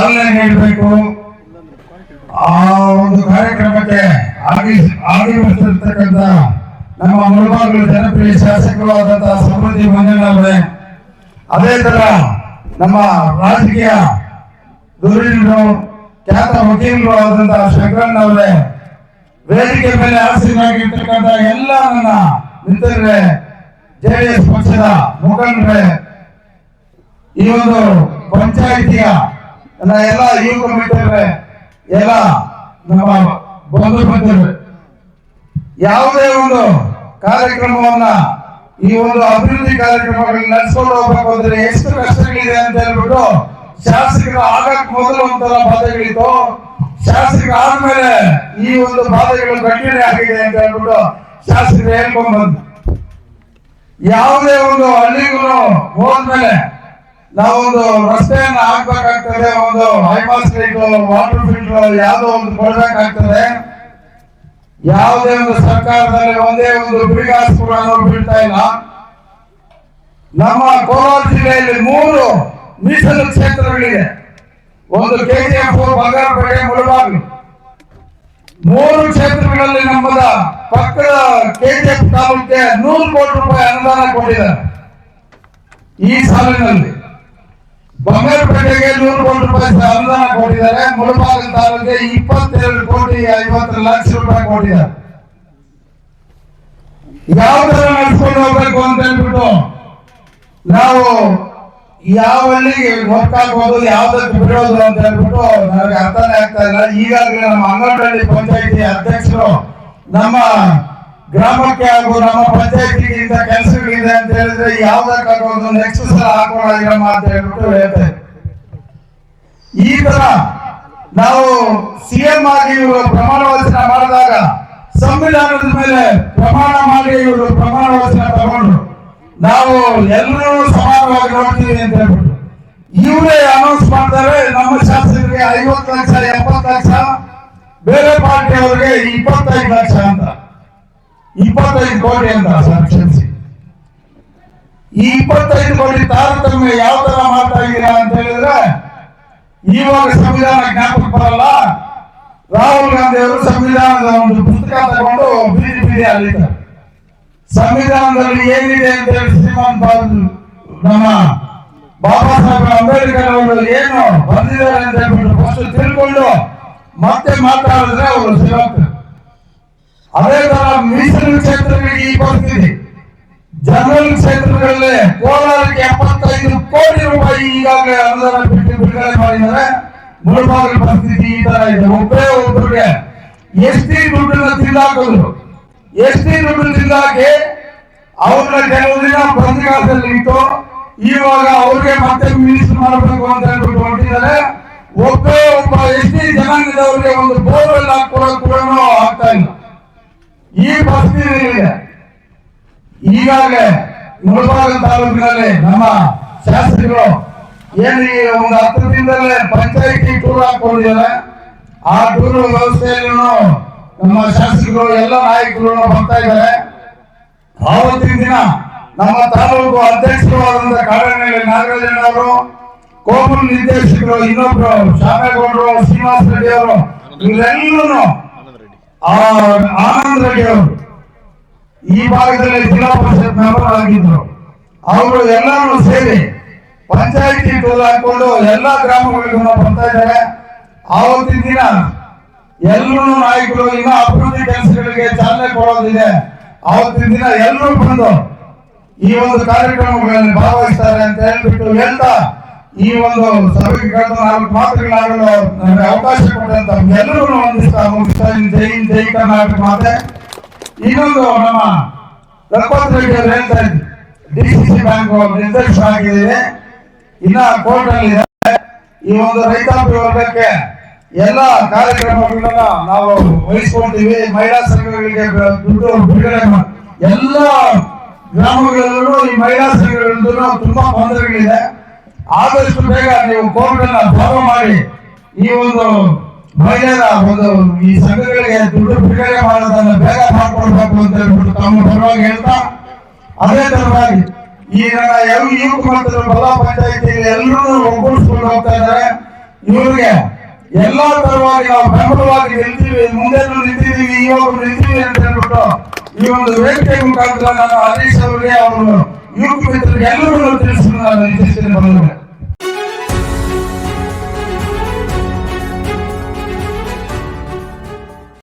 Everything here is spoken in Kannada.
ಚಾಲನೆ ನೀಡಬೇಕು. ಆ ಒಂದು ಕಾರ್ಯಕ್ರಮಕ್ಕೆ ಆಗಮಿಸಿರ್ತಕ್ಕಂಥ ನಮ್ಮ ಮುಳಬಾಗಿಲು ಜನಪ್ರಿಯ ಶಾಸಕರು ಆದಂತಹ ಸಮೃದ್ಧಿ ಮಂಜಣ್ಣವರೇ, ಅದೇ ತರ ನಮ್ಮ ರಾಜಕೀಯ ಧುರೀಣರು ಖ್ಯಾತ ವಕೀಲರು ಆದಂತಹ ಶಂಕರಣ್ಣವರೇ, ವೇದಿಕೆ ಮೇಲೆ ಆಸೀನಾಗಿರ್ತಕ್ಕಂಥ ಎಲ್ಲ ನನ್ನ ಮಿತ್ರರೇ, ಜೆಡಿಎಸ್ ಪಕ್ಷದ ಮುಖಂಡರೇ, ಈ ಒಂದು ಪಂಚಾಯಿತಿಯ ಎಲ್ಲ ಯುವಕ ಮಿತ್ರರೇ, ಎಲ್ಲ ನಮ್ಮ ಬಂಧು ಮಿತ್ರರೇ, ಯಾವುದೇ ಒಂದು ಕಾರ್ಯಕ್ರಮವನ್ನ ಈ ಒಂದು ಅಭಿವೃದ್ಧಿ ಕಾರ್ಯಕ್ರಮಗಳನ್ನ ನಡೆಸ್ಕೊಂಡು ಹೋಗ್ಬೇಕು ಅಂದ್ರೆ ಎಷ್ಟು ಕಷ್ಟಗಳಿದೆ ಅಂತ ಹೇಳ್ಬಿಟ್ಟು ಶಾಸಕರು ಆಗಕ್ ಮೊದಲು ಒಂಥರ ಬಾಧೆಗಳಿತ್ತು, ಶಾಸಕರು ಆದ್ಮೇಲೆ ಈ ಒಂದು ಬಾಧೆಗಳು ಕಠಿಣ ಆಗಿದೆ ಅಂತ ಹೇಳ್ಬಿಟ್ಟು ಶಾಸಕರು ಹೇಳ್ಕೊಂಡ್ ಬಂದ್ರು. ಯಾವುದೇ ಒಂದು ಹಳ್ಳಿಗೂ ಹೋದ್ಮೇಲೆ ನಾವೊಂದು ರಸ್ತೆಯನ್ನ ಹಾಕ್ಬೇಕಾಗ್ತದೆ, ಒಂದು ಹೈಮಾಸ್ ಲೈಟ್, ವಾಟರ್ ಫಿಲ್ಟರ್ ಯಾವುದೋ ಒಂದು ಕೊಡ್ಬೇಕಾಗ್ತದೆ. ಯಾವುದೇ ಒಂದು ಸರ್ಕಾರದಲ್ಲಿ ಒಂದೇ ಒಂದು ಬಿಡಿಗಾಸು ಕೂಡ ಬೀಳ್ತಾ ಇಲ್ಲ. ನಮ್ಮ ಕೋಲಾರ ಜಿಲ್ಲೆಯಲ್ಲಿ 3 ಮೀಸಲು ಕ್ಷೇತ್ರಗಳಿದೆ. ಒಂದು KGF, ಬಂಗಾರಪೇಟೆ, ಮುಳಬಾಗಿಲು. 3 ಕ್ಷೇತ್ರಗಳಲ್ಲಿ ನಮ್ಮದ ಪಕ್ಕದ KGF ತಾಲೂಕಿಗೆ 100 ಕೋಟಿ ರೂಪಾಯಿ ಅನುದಾನ ಕೊಟ್ಟಿದ್ದಾರೆ. ಈ ಸಾಲಿನಲ್ಲಿ ಬಂಗಾರಪೇಟೆಗೆ 100 ಕೋಟಿ ರೂಪಾಯಿ ಅನುದಾನ ಕೊಟ್ಟಿದ್ದಾರೆ. ಮುಳಬಾಗಿಲು ತಾಲೂಕಿಗೆ 22 ಕೋಟಿ 50 ಲಕ್ಷ ರೂಪಾಯಿ ಕೊಟ್ಟಿದ್ದಾರೆ. ಯಾವ ತರ ನಡೆಸ್ಕೊಂಡು ಹೋಗ್ಬೇಕು ಅಂತ ಹೇಳ್ಬಿಟ್ಟು ನಾವು ಯಾವ ಹಳ್ಳಿಗೆ ಹೊರಕಾಗ್ಬೋದು, ಯಾವ್ದಕ್ಕೆ ಬಿಡೋದು ಅಂತ ಹೇಳ್ಬಿಟ್ಟು ನನಗೆ ಅರ್ಥನೇ ಆಗ್ತಾ ಇಲ್ಲ. ಈಗಾಗಲೇ ನಮ್ಮ ಅಂಗನಹಳ್ಳಿ ಪಂಚಾಯಿತಿ ಅಧ್ಯಕ್ಷರು ನಮ್ಮ ಗ್ರಾಮಕ್ಕೆ ಹಾಗೂ ನಮ್ಮ ಪಂಚಾಯಿತಿಗೆ ಇಂಥ ಕೆಲಸಗಳಿದೆ ಅಂತ ಹೇಳಿದ್ರೆ ಯಾವ್ದಕ್ಕಾಗೋದು ನೆಕ್ಸ್ಟ್ ಸಲ ಹಾಕೋಣ ಅಂತ ಹೇಳ್ಬಿಟ್ಟು ಹೇಳ್ತೇವೆ. ಈ ತರ ನಾವು ಸಿಎಂ ಆಗಿ ಇವರು ಪ್ರಮಾಣ ವಚನ ಮಾಡಿದಾಗ ಸಂವಿಧಾನದ ಮೇಲೆ ಪ್ರಮಾಣ ಮಾಡಿ ಇವರು ಪ್ರಮಾಣ ವಚನ ತಗೊಂಡ್ರು. ನಾವು ಎಲ್ಲರೂ ಸಮಾನವಾಗಿ ನೋಡ್ತೀವಿ ಅಂತ ಹೇಳ್ಬಿಟ್ಟು ಇವರೇ ಅನೌನ್ಸ್ ಮಾಡ್ತಾರೆ, ನಮ್ಮ ಶಾಸಕರಿಗೆ 50 ಲಕ್ಷ 70 ಲಕ್ಷ, ಬೇರೆ ಪಾರ್ಟಿ ಅವರಿಗೆ 25 ಲಕ್ಷ ಅಂತ, 25 ಕೋಟಿ ಅಂತ ಕ್ಷಮಿಸಿ. ಈ 25 ಕೋಟಿ ತಾರತಮ್ಯ ಯಾವ ತರ ಮಾಡ್ತಾ ಇದ್ದೀರಾ ಅಂತ ಹೇಳಿದ್ರೆ, ಇವಾಗ ಸಂವಿಧಾನ ಜ್ಞಾಪಕ ಬರಲ್ಲ. ರಾಹುಲ್ ಗಾಂಧಿ ಅವರು ಸಂವಿಧಾನದ ಒಂದು ಪುಸ್ತಕ ತಗೊಂಡು ಬೀದಿ ಬೀದಿ ಅಲ್ಲಿದ್ದಾರೆ. ಸಂವಿಧಾನದಲ್ಲಿ ಏನಿದೆ ಅಂತ ಹೇಳಿ ನಮ್ಮ ಬಾಬಾ ಸಾಹೇಬ್ ಅಂಬೇಡ್ಕರ್ ಅವರು ಏನು ಬಂದಿದ್ದಾರೆ ಅಂತ ಹೇಳ್ಬಿಟ್ಟು ಫಸ್ಟ್ ತಿಳ್ಕೊಂಡು ಮತ್ತೆ ಮಾತಾಡಿದ್ರೆ ಅವರು ಸಿಗುತ್ತೆ. ಅದೇ ತರ ಮೀಸಲು ಕ್ಷೇತ್ರಗಳಿಗೆ ಈ ಪರಿಸ್ಥಿತಿ. ಜನರಲ್ ಕ್ಷೇತ್ರಗಳಲ್ಲಿ ಕೋಲಾರಕ್ಕೆ 75 ಕೋಟಿ ರೂಪಾಯಿ ಈಗಾಗಲೇ ಅನುದಾನ ಬಿಡುಗಡೆ ಮಾಡಿದ್ದಾರೆ. ಮುಳಬಾಗಿಲು ಪರಿಸ್ಥಿತಿ ಈ ತರ ಇದೆ. ಒಬ್ಬರಿಗೆ ಎಸ್ಟಿ ದುಡ್ಡನ್ನ ತಿಂದಾಕಿದ್ರು. ಎಸ್ಟಿ ದುಡ್ಡು ತಿಂದಾಕಿ ಅವ್ರನ್ನ ಕೆಲವು ದಿನ ಬಂದಿಗಾಸಲ್ಲಿ ಇಟ್ಟು ಇವಾಗ ಅವ್ರಿಗೆ ಮತ್ತೆ ಮಿನಿಸ್ಟರ್ ಮಾಡಬೇಕು ಅಂತ ಹೇಳ್ಬಿಟ್ಟು ಹೊರಟಿದ್ದಾರೆ. ಒಬ್ಬ ಎಸ್ಟಿ ಜನಾಂಗದವ್ರಿಗೆ ಒಂದು ಬೋರ್ವೆಲ್ ಹಾಕೊಡೋದು ಕೂಡ ಆಗ್ತಾ ಇಲ್ಲ. ಈ ಪರಿಸ್ಥಿತಿ ಇದೆ. ಈಗಾಗಲೇ ಮುಳಬಾಗಿಲು ತಾಲೂಕಿನಲ್ಲಿ ನಮ್ಮ ಶಾಸಕರು ಏನು ಒಂದು 10 ದಿನದಲ್ಲೇ ಪಂಚಾಯಿತಿ ಟೂರ್ ಹಾಕೊಂಡಿದ್ದಾರೆ. ಆ ಟೂರ್ ವ್ಯವಸ್ಥೆಯನ್ನು ನಮ್ಮ ಶಾಸಕರು ಎಲ್ಲ ನಾಯಕರು ಬರ್ತಾ ಇದ್ದಾರೆ. ಆವತ್ತಿನ ದಿನ ನಮ್ಮ ತಾಲೂಕು ಅಧ್ಯಕ್ಷರು ಆದಂತ ಕಾಡನಹಳ್ಳಿ ನಾಗರಾಜಣ್ಣ ಅವರು, ಕೋಮಲ್ ನಿರ್ದೇಶಕರು ಇನ್ನೊಬ್ರು ಶಾಮೇಗೌಡರು, ಶ್ರೀನಿವಾಸ ರೆಡ್ಡಿ ಅವರು, ಇವರೆಲ್ಲರೂ ಆನಂದ್ ರೆಡ್ಡಿ ಅವರು ಈ ಭಾಗದಲ್ಲಿ ಜಿಲ್ಲಾ ಪರಿಷತ್ ಮೆಂಬರ್ ಆಗಿದ್ರು. ಅವರು ಎಲ್ಲರೂ ಸೇರಿ ಪಂಚಾಯಿತಿ ಟೂರ್ ಹಾಕೊಂಡು ಎಲ್ಲಾ ಗ್ರಾಮಗಳಿಗೂ ಬರ್ತಾ ಇದ್ದಾರೆ. ಆವತ್ತಿನ ದಿನ ಎಲ್ಲರೂ ನಾಯಕರು ಇನ್ನ ಅಭಿವೃದ್ಧಿ ಕೆಲಸಗಳಿಗೆ ಚಾಲನೆ ಕೊಡೋದಿದೆ. ಆವತ್ತಿನ ದಿನ ಎಲ್ಲರೂ ಬಂದು ಈ ಒಂದು ಕಾರ್ಯಕ್ರಮಗಳಲ್ಲಿ ಭಾಗವಹಿಸ್ತಾರೆ ಅಂತ ಹೇಳ್ಬಿಟ್ಟು ಹೇಳ್ತಾ ಈ ಒಂದು ಸಭೆಗೆ ಕಳೆದ 4 ಮಾತುಗಳಾಗಲು ನನಗೆ ಅವಕಾಶ ಕೊಟ್ಟಂತ ಎಲ್ಲರೂ ಒಂದಿಸ್ತಾ ಮುಗಿಸ್ತಾ ಜೈ ಜೈ ಕರ್ನಾಟಕ ಮಾತೆ. ಇನ್ನೊಂದು ನಮ್ಮ ರಘುಪತಿ ರೆಡ್ಡಿ ಅವರು ಹೇಳ್ತಾ ಇದ್ರು, DCC ಬ್ಯಾಂಕ್ ನಿರ್ದೇಶಕರಾಗಿದ್ದೇವೆ, ಇನ್ನ ಕೋರ್ಟ್ ಅಲ್ಲಿ ಇದೆ. ಈ ಒಂದು ರೈತಾಪಿ ವರ್ಗಕ್ಕೆ ಎಲ್ಲ ಕಾರ್ಯಕ್ರಮಗಳನ್ನ ನಾವು ವಹಿಸ್ಕೊಳ್ತೀವಿ. ಮಹಿಳಾ ಸಂಘಗಳಿಗೆ ದುಡ್ಡು ಬಿಡುಗಡೆ ಎಲ್ಲ ಗ್ರಾಮಗಳಲ್ಲೂ ಈ ಮಹಿಳಾ ಸಂಘಗಳಿಂದ ತುಂಬಾ ತೊಂದರೆಗಳಿದೆ. ಆದಷ್ಟು ಬೇಗ ನೀವು ಕೋರ್ಟ್ ಅನ್ನ ಫಾಲೋ ಮಾಡಿ ಈ ಒಂದು ಮಹಿಳೆಯರ ಒಂದು ಈ ಸಂಘಗಳಿಗೆ ದುಡ್ಡು ಬಿಡುಗಡೆ ಮಾಡೋದನ್ನ ಬೇಗ ಮಾಡ್ಕೊಡ್ಬೇಕು ಅಂತ ಹೇಳ್ಬಿಟ್ಟು ತಮ್ಮ ಪರವಾಗಿ ಹೇಳ್ತಾ, ಅದೇ ತರವಾಗಿ ಈ ಯುವಕ ಮತ್ತು ಬಲ್ಲ ಪಂಚಾಯಿತಿ ಎಲ್ಲರೂ ಒಗ್ಗೂಡಿಸ್ಕೊಂಡು ಹೋಗ್ತಾ ಇದ್ದಾರೆ. ಇವ್ರಿಗೆ ಎಲ್ಲಾ ತರವಾಗಿ ನಾವು ಬೆಂಬಲವಾಗಿ ನಿಲ್ತೀವಿ, ಮುಂದೆನೂ ನಿಂತಿದ್ದೀವಿ, ಇವಾಗ ನಿಲ್ತೀವಿ ಅಂತ ಹೇಳ್ಬಿಟ್ಟು ಈ ಒಂದು ವೇದಿಕೆ ಮುಖಾಂತರ ನಾನು ಹರೀಶ್ ಅವರಿಗೆ ಅವರು ಯುವಕ ಮಿತ್ರರಿಗೆ ಎಲ್ಲರಿಗೂ ತಿಳಿಸಲು ನಾನು ಇಚ್ಛಿಸ್ತೇನೆ ಬಂದಿದ್ದೇನೆ.